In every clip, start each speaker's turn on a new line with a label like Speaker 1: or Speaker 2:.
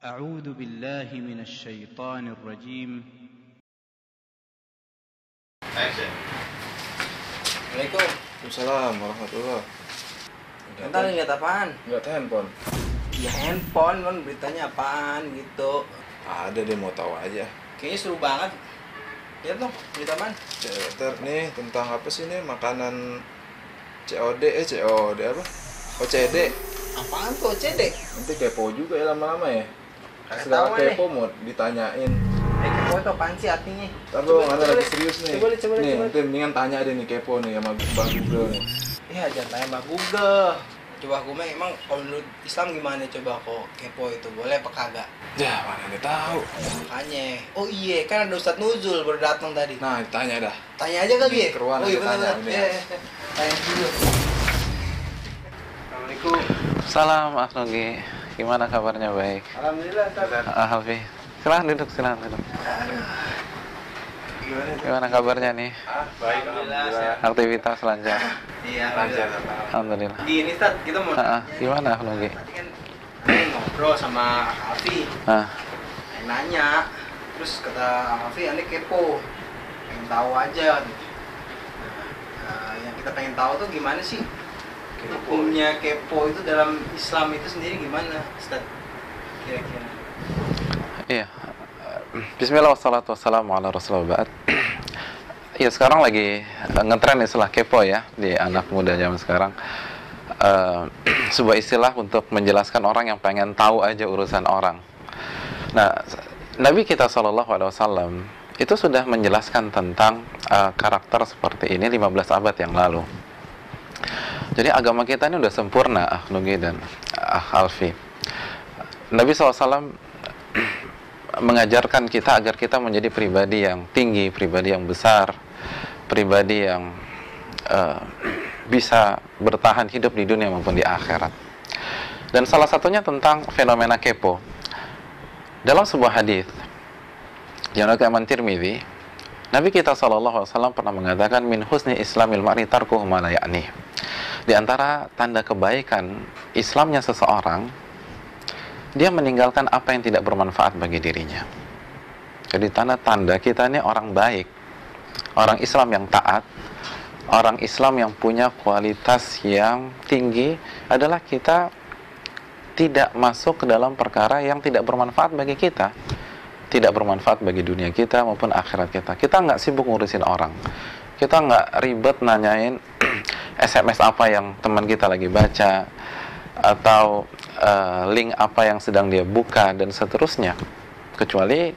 Speaker 1: أعوذ بالله من الشيطان الرجيم.
Speaker 2: Action.
Speaker 3: Assalamualaikum.
Speaker 4: Waalaikumsalam warahmatullahi.
Speaker 3: Ntar lihat apaan?
Speaker 4: Lihat handphone.
Speaker 3: Ya handphone kan, beritanya apaan gitu.
Speaker 4: Ada deh, mau tahu aja.
Speaker 3: Kayaknya seru banget. Lihat dong, berita apaan?
Speaker 4: Nih tentang apa sih nih, makanan COD apa? OCD.
Speaker 3: Apaan tuh OCD?
Speaker 4: Nanti kepo juga ya lama-lama ya.
Speaker 3: Ketahuan
Speaker 4: Segala kepo mau ditanyain.
Speaker 3: Kepo itu apaan sih artinya?
Speaker 4: Ntar dong, ada lagi serius nih.
Speaker 3: Coba.
Speaker 4: Nih, nanti mendingan tanya deh nih kepo nih sama Bang Google nih.
Speaker 3: Ya jangan tanya Mbak Google. Coba aku mah emang kalau menurut Islam gimana coba kok kepo itu boleh apa kagak?
Speaker 4: Ya, mana nih tahu.
Speaker 3: Makanya. Oh iya, kan ada Ustadz Nuzul baru datang tadi.
Speaker 4: Nah, ditanya dah.
Speaker 3: Tanya aja kali ya?
Speaker 4: Keruan
Speaker 3: oh iya
Speaker 4: aja tanya
Speaker 3: benar.
Speaker 4: ini.
Speaker 3: Iya. Tanya dulu. Assalamualaikum.
Speaker 5: Salam Aknogi, gimana kabarnya? Baik.
Speaker 3: Alhamdulillah Ustaz.
Speaker 5: Alfi, silahkan duduk. Gimana kabarnya nih?
Speaker 2: Baik, alhamdulillah.
Speaker 5: Aktivitas lancar?
Speaker 3: Iya,
Speaker 2: Lancar.
Speaker 5: Alhamdulillah.
Speaker 3: Gini Ustaz, kita mau
Speaker 5: Gimana Aknogi?
Speaker 3: tadi kan pengen ngobrol sama Alfi, pengen nanya, terus kata Alfi, ane kepo, pengen tahu aja. Nah, yang kita pengen tahu tuh gimana sih hukumnya kepo itu dalam Islam itu sendiri gimana, Ustaz? Kira-kira.
Speaker 5: Iya. Bismillah wassalatu wassalamu ala rasulillah. Iya, sekarang lagi ngetren istilah kepo ya di anak muda zaman sekarang. Sebuah istilah untuk menjelaskan orang yang pengen tahu aja urusan orang. Nah, Nabi kita SAW itu sudah menjelaskan tentang karakter seperti ini 15 abad yang lalu. Jadi agama kita ini udah sempurna, Nugi dan Alfi. Nabi SAW mengajarkan kita agar kita menjadi pribadi yang tinggi, pribadi yang besar, pribadi yang bisa bertahan hidup di dunia maupun di akhirat. Dan salah satunya tentang fenomena kepo. Dalam sebuah hadis yang diriwayatkan Tirmidzi, Nabi kita SAW pernah mengatakan min husni islamil mar'i tarkuhu ma la ya'ni. Di antara tanda kebaikan Islamnya seseorang, dia meninggalkan apa yang tidak bermanfaat bagi dirinya. Jadi tanda-tanda kita ini orang baik, orang Islam yang taat, orang Islam yang punya kualitas yang tinggi adalah kita tidak masuk ke dalam perkara yang tidak bermanfaat bagi kita, tidak bermanfaat bagi dunia kita maupun akhirat kita. Kita nggak sibuk ngurusin orang, kita nggak ribet nanyain SMS apa yang teman kita lagi baca, atau link apa yang sedang dia buka, dan seterusnya. Kecuali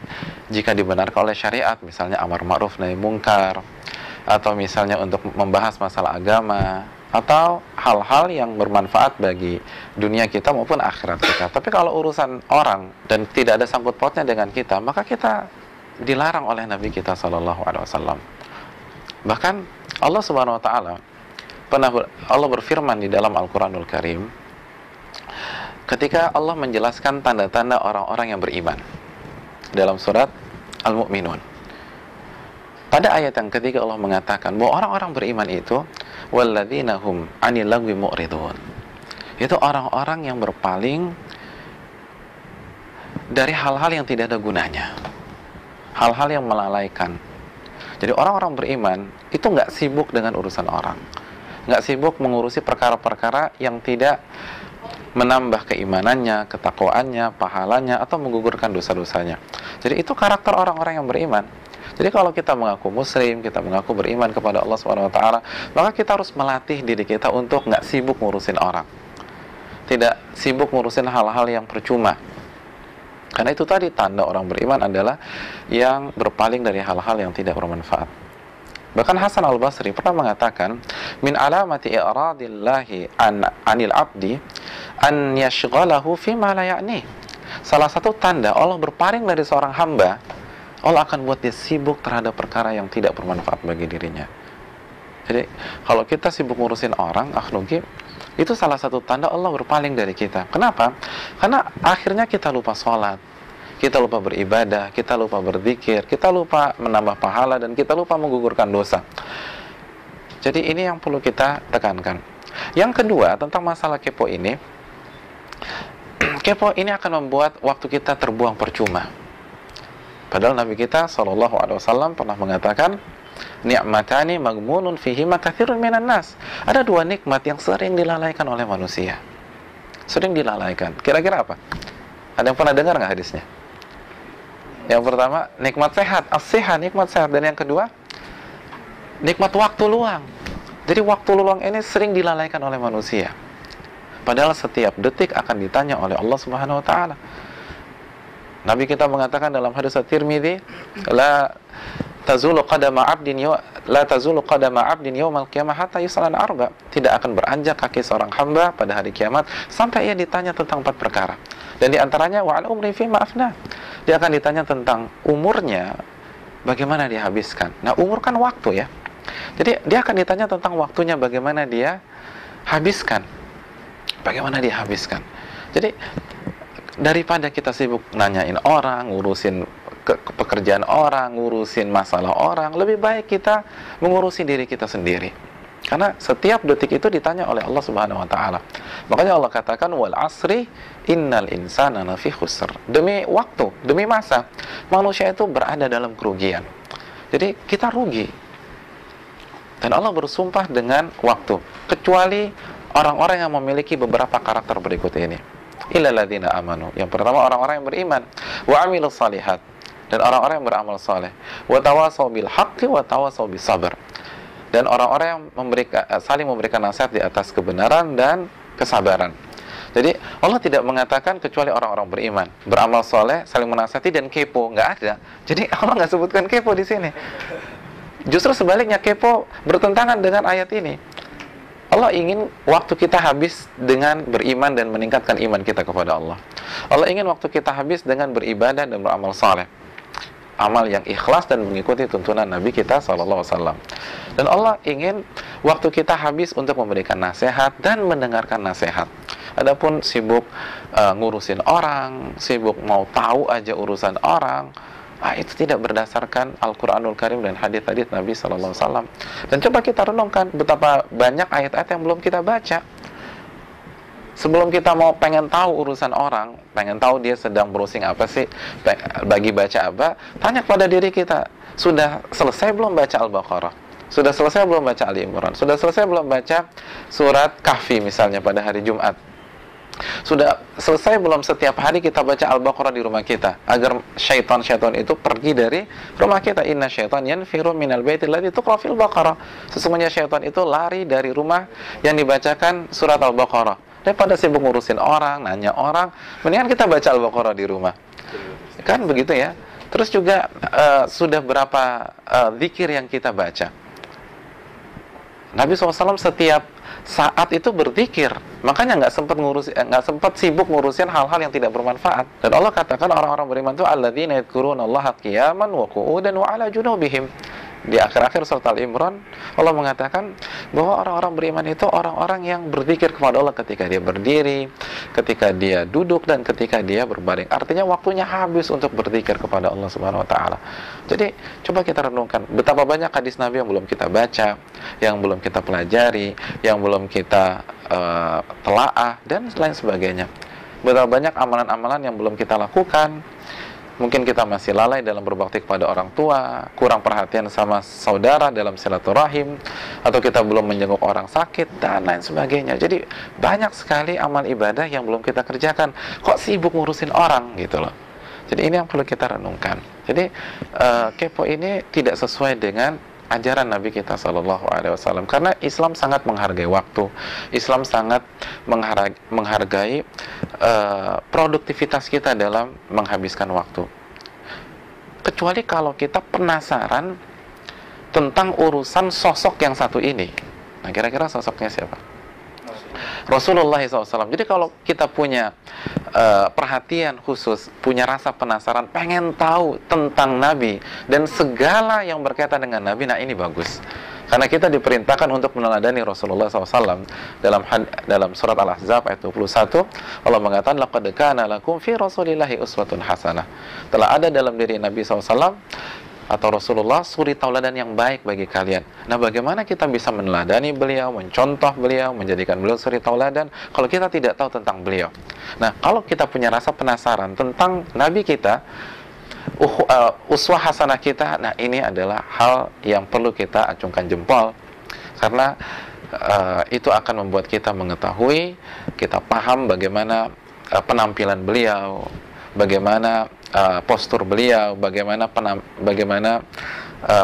Speaker 5: jika dibenarkan oleh syariat, misalnya amar ma'ruf nahi mungkar, atau misalnya untuk membahas masalah agama, atau hal-hal yang bermanfaat bagi dunia kita maupun akhirat kita. Tapi kalau urusan orang dan tidak ada sangkut pautnya dengan kita, maka kita dilarang oleh Nabi kita SAW. Bahkan Allah Subhanahu Wa Taala Allah berfirman di dalam Al-Quranul Karim ketika Allah menjelaskan tanda-tanda orang-orang yang beriman dalam surat Al-Mu'minun. Pada ayat yang ketiga Allah mengatakan bahwa orang-orang beriman itu walladzina hum 'anil lagwi mu'ridun. Itu orang-orang yang berpaling dari hal-hal yang tidak ada gunanya, hal-hal yang melalaikan. Jadi orang-orang beriman itu nggak sibuk dengan urusan orang, nggak sibuk mengurusi perkara-perkara yang tidak menambah keimanannya, ketakwaannya, pahalanya, atau menggugurkan dosa-dosanya. Jadi itu karakter orang-orang yang beriman. Jadi kalau kita mengaku muslim, kita mengaku beriman kepada Allah SWT, maka kita harus melatih diri kita untuk nggak sibuk ngurusin orang, tidak sibuk ngurusin hal-hal yang percuma. Karena itu tadi tanda orang beriman adalah yang berpaling dari hal-hal yang tidak bermanfaat. Bahkan Hasan Al-Basri pernah mengatakan, min alamati i'radillahi anil abdi an yashghalahu fima la ya'ni. Salah satu tanda Allah berpaling dari seorang hamba, Allah akan buat dia sibuk terhadap perkara yang tidak bermanfaat bagi dirinya. Jadi kalau kita sibuk ngurusin orang, akhlugi, itu salah satu tanda Allah berpaling dari kita. Kenapa? Karena akhirnya kita lupa sholat, kita lupa beribadah, kita lupa berzikir, kita lupa menambah pahala, dan kita lupa menggugurkan dosa. Jadi ini yang perlu kita tekankan. Yang kedua, tentang masalah kepo ini, kepo ini akan membuat waktu kita terbuang percuma. Padahal Nabi kita SAW pernah mengatakan, ni'matani maghmunun fihima katsirun minan nas. Ada dua nikmat yang sering dilalaikan oleh manusia. Sering dilalaikan. Kira-kira apa? Ada yang pernah dengar nggak hadisnya? Yang pertama, nikmat sehat, as-siha, nikmat sehat. Dan yang kedua, nikmat waktu luang. Jadi waktu luang ini sering dilalaikan oleh manusia. Padahal setiap detik akan ditanya oleh Allah Subhanahu wa taala. Nabi kita mengatakan dalam hadis At-Tirmidzi, la tazulu qadama 'abdin yaumal qiyamah hatta yus'ala an arba. Tidak akan beranjak kaki seorang hamba pada hari kiamat sampai ia ditanya tentang 4 perkara. Dan di antaranya wa an umri fi ma afna. Dia akan ditanya tentang umurnya, bagaimana dia habiskan. Nah, umur kan waktu ya. Jadi dia akan ditanya tentang waktunya, bagaimana dia habiskan. Bagaimana dia habiskan. Jadi daripada kita sibuk nanyain orang, ngurusin pekerjaan orang, ngurusin masalah orang, lebih baik kita mengurusi diri kita sendiri. Karena setiap detik itu ditanya oleh Allah Subhanahu wa taala. Makanya Allah katakan wal asri innal insana lafi khusr. Demi waktu, demi masa, manusia itu berada dalam kerugian. Jadi kita rugi. Dan Allah bersumpah dengan waktu, kecuali orang-orang yang memiliki beberapa karakter berikut ini. Illal ladzina amanu. Yang pertama, orang-orang yang beriman, wa amilus shalihat, dan orang-orang yang beramal saleh, wa tawasau bil haqqi wa tawasau bis sabr. Dan orang-orang yang saling memberikan nasihat di atas kebenaran dan kesabaran. Jadi Allah tidak mengatakan kecuali orang-orang beriman, beramal saleh, saling menasihati dan kepo, nggak ada. Jadi Allah nggak sebutkan kepo di sini. Justru sebaliknya, kepo bertentangan dengan ayat ini. Allah ingin waktu kita habis dengan beriman dan meningkatkan iman kita kepada Allah. Allah ingin waktu kita habis dengan beribadah dan beramal saleh, amal yang ikhlas dan mengikuti tuntunan Nabi kita SAW. Dan Allah ingin waktu kita habis untuk memberikan nasihat dan mendengarkan nasihat. Adapun sibuk ngurusin orang, sibuk mau tahu aja urusan orang, itu tidak berdasarkan Al-Quranul Karim dan hadis-hadis Nabi SAW. Dan coba kita renungkan betapa banyak ayat-ayat yang belum kita baca. Sebelum kita mau pengen tahu urusan orang, pengen tahu dia sedang browsing apa sih, bagi baca apa, tanya kepada diri kita, sudah selesai belum baca Al-Baqarah? Sudah selesai belum baca Ali Imran? Sudah selesai belum baca surat Kahfi misalnya pada hari Jumat? Sudah selesai belum setiap hari kita baca Al-Baqarah di rumah kita, agar syaitan-syaitan itu pergi dari rumah kita. Inna syaitan yanfiru minal baitil ladzi tuqra fil Baqarah. Sesungguhnya syaitan itu lari dari rumah yang dibacakan surat Al-Baqarah. Daripada sibuk ngurusin orang, nanya orang, mendingan kita baca Al-Baqarah di rumah. Kan begitu ya. Terus juga sudah berapa zikir yang kita baca. Nabi SAW setiap saat itu berzikir, makanya nggak sempat sibuk ngurusin hal-hal yang tidak bermanfaat. Dan Allah katakan orang-orang beriman itu alladzina yadhkurunallaha qiyaman wa qu'udan wa 'ala junubihim. Di akhir-akhir surat Al-Imran, Allah mengatakan bahwa orang-orang beriman itu orang-orang yang berzikir kepada Allah ketika dia berdiri, ketika dia duduk, dan ketika dia berbaring. Artinya waktunya habis untuk berzikir kepada Allah Subhanahu wa taala. Jadi coba kita renungkan betapa banyak hadis Nabi yang belum kita baca, yang belum kita pelajari, yang belum kita telaah dan lain sebagainya. Betapa banyak amalan-amalan yang belum kita lakukan. Mungkin kita masih lalai dalam berbakti kepada orang tua, kurang perhatian sama saudara dalam silaturahim, atau kita belum menjenguk orang sakit, dan lain sebagainya. Jadi banyak sekali amal ibadah yang belum kita kerjakan. Kok sibuk ngurusin orang gitu loh. Jadi ini yang perlu kita renungkan. Jadi kepo ini tidak sesuai dengan ajaran Nabi kita SAW, karena Islam sangat menghargai waktu. Islam sangat menghargai produktivitas kita dalam menghabiskan waktu. Kecuali kalau kita penasaran tentang urusan sosok yang satu ini. Nah, kira-kira sosoknya siapa? Rasulullah SAW. Jadi kalau kita punya perhatian khusus, punya rasa penasaran, pengen tahu tentang Nabi dan segala yang berkaitan dengan Nabi, nah ini bagus. Karena kita diperintahkan untuk meneladani Rasulullah SAW. Dalam surat Al-Ahzab ayat 21, Allah mengatakan, laqad kana lakum fi Rasulillahi uswatun hasanah. Telah ada dalam diri Nabi SAW atau Rasulullah suri tauladan yang baik bagi kalian. Nah, bagaimana kita bisa meneladani beliau, mencontoh beliau, menjadikan beliau suri tauladan kalau kita tidak tahu tentang beliau? Nah, kalau kita punya rasa penasaran tentang Nabi kita, uswah hasanah kita, nah ini adalah hal yang perlu kita acungkan jempol, karena itu akan membuat kita mengetahui, kita paham bagaimana penampilan beliau, bagaimana postur beliau, bagaimana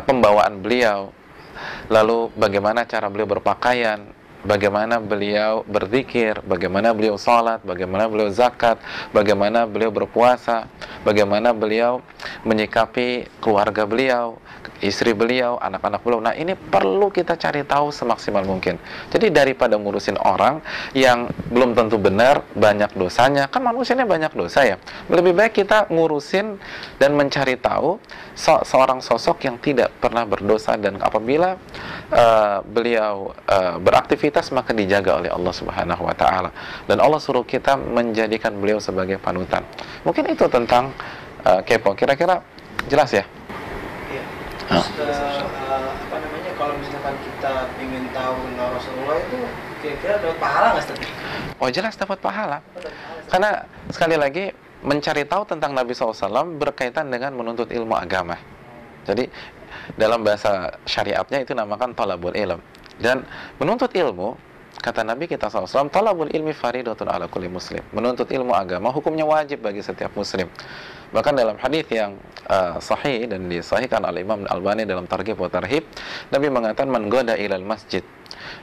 Speaker 5: pembawaan beliau, lalu bagaimana cara beliau berpakaian, bagaimana beliau berzikir, bagaimana beliau salat, bagaimana beliau zakat, bagaimana beliau berpuasa, bagaimana beliau menyikapi keluarga beliau, istri beliau, anak-anak beliau. Nah, ini perlu kita cari tahu semaksimal mungkin. Jadi daripada ngurusin orang yang belum tentu benar, banyak dosanya, kan manusianya banyak dosa ya, lebih baik kita ngurusin dan mencari tahu seorang sosok yang tidak pernah berdosa, dan apabila beliau beraktivitas maka dijaga oleh Allah Subhanahu wa taala, dan Allah suruh kita menjadikan beliau sebagai panutan. Mungkin itu tentang kepo. Kira-kira jelas ya?
Speaker 3: Iya. Terus apa namanya, kalau misalkan kita ingin tahu tentang Rasulullah itu kira-kira dapat pahala nggak, Ustaz?
Speaker 5: Oh, jelas dapat pahala. Karena sekali lagi mencari tahu tentang Nabi SAW berkaitan dengan menuntut ilmu agama. Jadi dalam bahasa syariatnya itu namakan talabul ilm. Dan menuntut ilmu, kata Nabi kita SAW, talabul ilmi faridatun ala kulli muslim. Menuntut ilmu agama hukumnya wajib bagi setiap muslim. Bahkan dalam hadis yang sahih dan disahihkan oleh Imam Al-Albani dalam Targhib wa Tarhib, Nabi mengatakan, man goda ilal masjid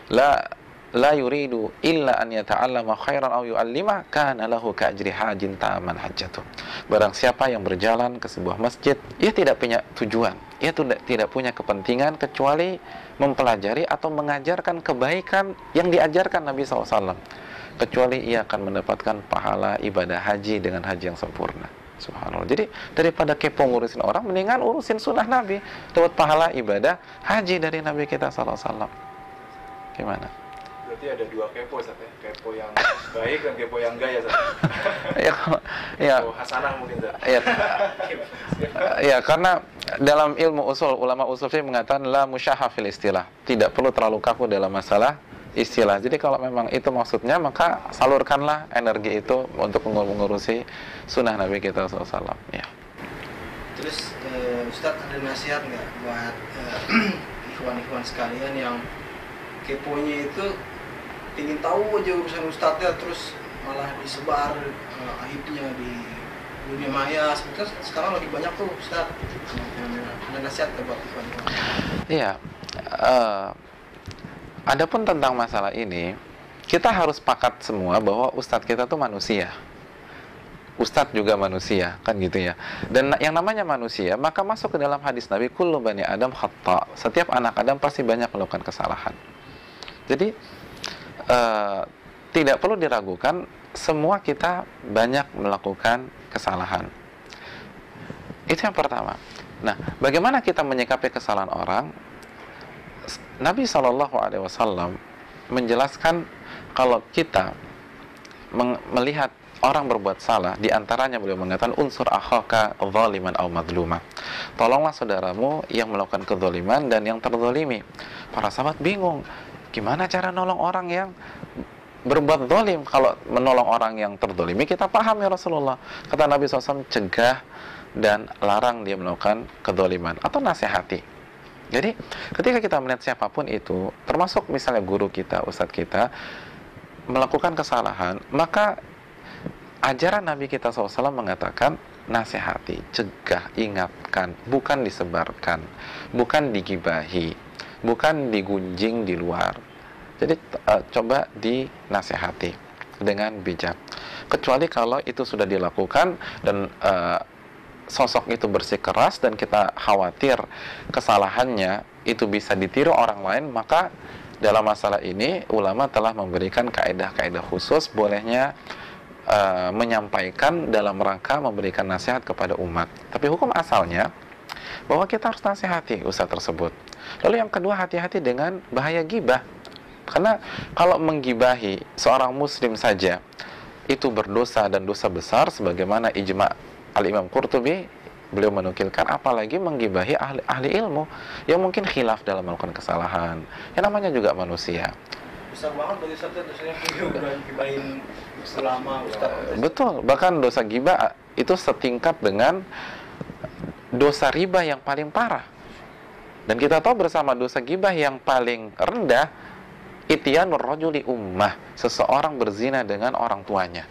Speaker 5: la yuridu illa an yata'allama khairan aw yu'allima kana lahu ka'ajri hajin ta'aman hajjatuh. Barang siapa yang berjalan ke sebuah masjid, ia tidak punya tujuan, ia tidak punya kepentingan kecuali mempelajari atau mengajarkan kebaikan yang diajarkan Nabi SAW, kecuali ia akan mendapatkan pahala ibadah haji dengan haji yang sempurna. Subhanallah. Jadi daripada kepo ngurusin orang, mendingan urusin sunnah Nabi, dapat pahala ibadah haji dari Nabi kita SAW. Gimana?
Speaker 4: Berarti ada dua kepo, Ustaz, ya? Kepo yang baik dan kepo yang enggak, ya, Ustaz?
Speaker 5: Ya,
Speaker 4: Kepo hasanah mungkin, Ustaz.
Speaker 5: ya, karena dalam ilmu usul, ulama usul sih mengatakan la musyahha fil istilah, tidak perlu terlalu kaku dalam masalah istilah. Jadi kalau memang itu maksudnya, maka salurkanlah energi itu untuk mengurusi sunnah Nabi kita SAW. Ya.
Speaker 3: Terus Ustadz, ada nasihat nggak buat ikhwan-ikhwan sekalian yang keponya itu ingin tahu aja urusan Ustadznya, terus malah disebar aibnya di dunia maya? Sebetulnya sekarang lagi banyak tuh, Ustadz. Ada nasihat nggak buat ikhwan-ikhwan?
Speaker 5: Iya. Adapun tentang masalah ini, kita harus sepakat semua bahwa ustadz kita tuh manusia. Ustadz juga manusia, kan gitu ya. Dan yang namanya manusia, maka masuk ke dalam hadis Nabi, kullu bani Adam khata'. Setiap anak Adam pasti banyak melakukan kesalahan. Jadi tidak perlu diragukan, semua kita banyak melakukan kesalahan. Itu yang pertama. Nah, bagaimana kita menyikapi kesalahan orang? Nabi SAW menjelaskan kalau kita melihat orang berbuat salah, diantaranya beliau mengatakan unsur akhaka zaliman aw madluma. Tolonglah saudaramu yang melakukan kezaliman dan yang terzalimi. Para sahabat bingung, gimana cara nolong orang yang berbuat zalim? Kalau menolong orang yang terzalimi kita paham ya Rasulullah. Kata Nabi SAW, cegah dan larang dia melakukan kezaliman atau nasihati. Jadi ketika kita melihat siapapun itu, termasuk misalnya guru kita, ustadz kita, melakukan kesalahan, maka ajaran Nabi kita SAW mengatakan nasihati, cegah, ingatkan, bukan disebarkan, bukan digibahi, bukan digunjing di luar. Jadi coba dinasihati dengan bijak. Kecuali kalau itu sudah dilakukan dan sosok itu bersikeras dan kita khawatir kesalahannya itu bisa ditiru orang lain, maka dalam masalah ini ulama telah memberikan kaedah-kaedah khusus bolehnya menyampaikan dalam rangka memberikan nasihat kepada umat. Tapi hukum asalnya bahwa kita harus nasihati ustadz tersebut. Lalu yang kedua, hati-hati dengan bahaya ghibah. Karena kalau menggibahi seorang muslim saja itu berdosa dan dosa besar, sebagaimana ijma' Al-Imam Qurtubi beliau menukilkan, apalagi menggibahi ahli ilmu yang mungkin khilaf dalam melakukan kesalahan. Yang namanya juga manusia.
Speaker 3: Besar banget bagi Ustaz dosanya gibahin ulama, Ustaz.
Speaker 5: Betul, bahkan dosa gibah itu setingkat dengan dosa riba yang paling parah. Dan kita tahu bersama dosa gibah yang paling rendah, ityanur rajuli ummah, seseorang berzina dengan orang tuanya,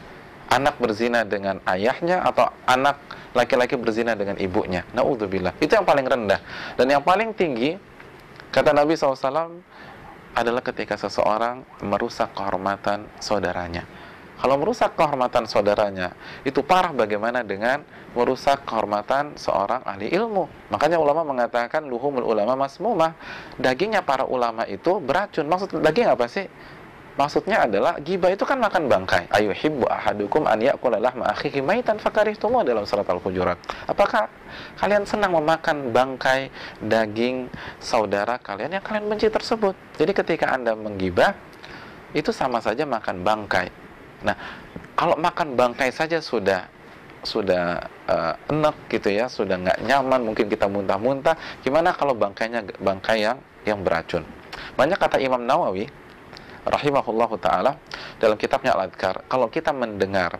Speaker 5: anak berzina dengan ayahnya, atau anak laki-laki berzina dengan ibunya. Naudzubillah. Itu yang paling rendah. Dan yang paling tinggi, kata Nabi SAW, adalah ketika seseorang merusak kehormatan saudaranya. Kalau merusak kehormatan saudaranya, itu parah bagaimana dengan merusak kehormatan seorang ahli ilmu. Makanya ulama mengatakan luhumul ulama masmumah. Dagingnya para ulama itu beracun. Maksud daging apa sih? Maksudnya adalah ghibah itu kan makan bangkai. Ayuhibbu ahadukum an ya'kula lahma akhihi maitan fakarihtumu, dalam surat Al-Hujurat. Apakah kalian senang memakan bangkai daging saudara kalian yang kalian benci tersebut? Jadi ketika Anda menggibah, itu sama saja makan bangkai. Nah, kalau makan bangkai saja sudah enek gitu ya, sudah nggak nyaman, mungkin kita muntah-muntah. Gimana kalau bangkainya bangkai yang beracun? Banyak kata Imam Nawawi rahimahullahu ta'ala dalam kitabnya Al-Adhkar, kalau kita mendengar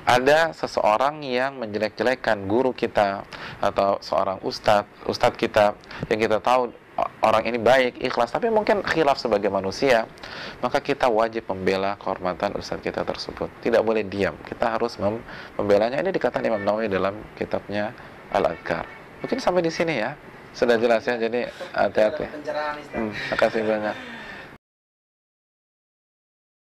Speaker 5: ada seseorang yang menjelek-jelekan guru kita atau seorang ustadz kita yang kita tahu orang ini baik, ikhlas, tapi mungkin khilaf sebagai manusia, maka kita wajib membela kehormatan ustadz kita tersebut. Tidak boleh diam, kita harus membelanya. Ini dikatakan Imam Nawawi dalam kitabnya Al-Adhkar. Mungkin sampai di sini ya, sudah jelas ya, jadi hati-hati.
Speaker 3: Pencerahan, Ustaz.
Speaker 5: Terima kasih banyak.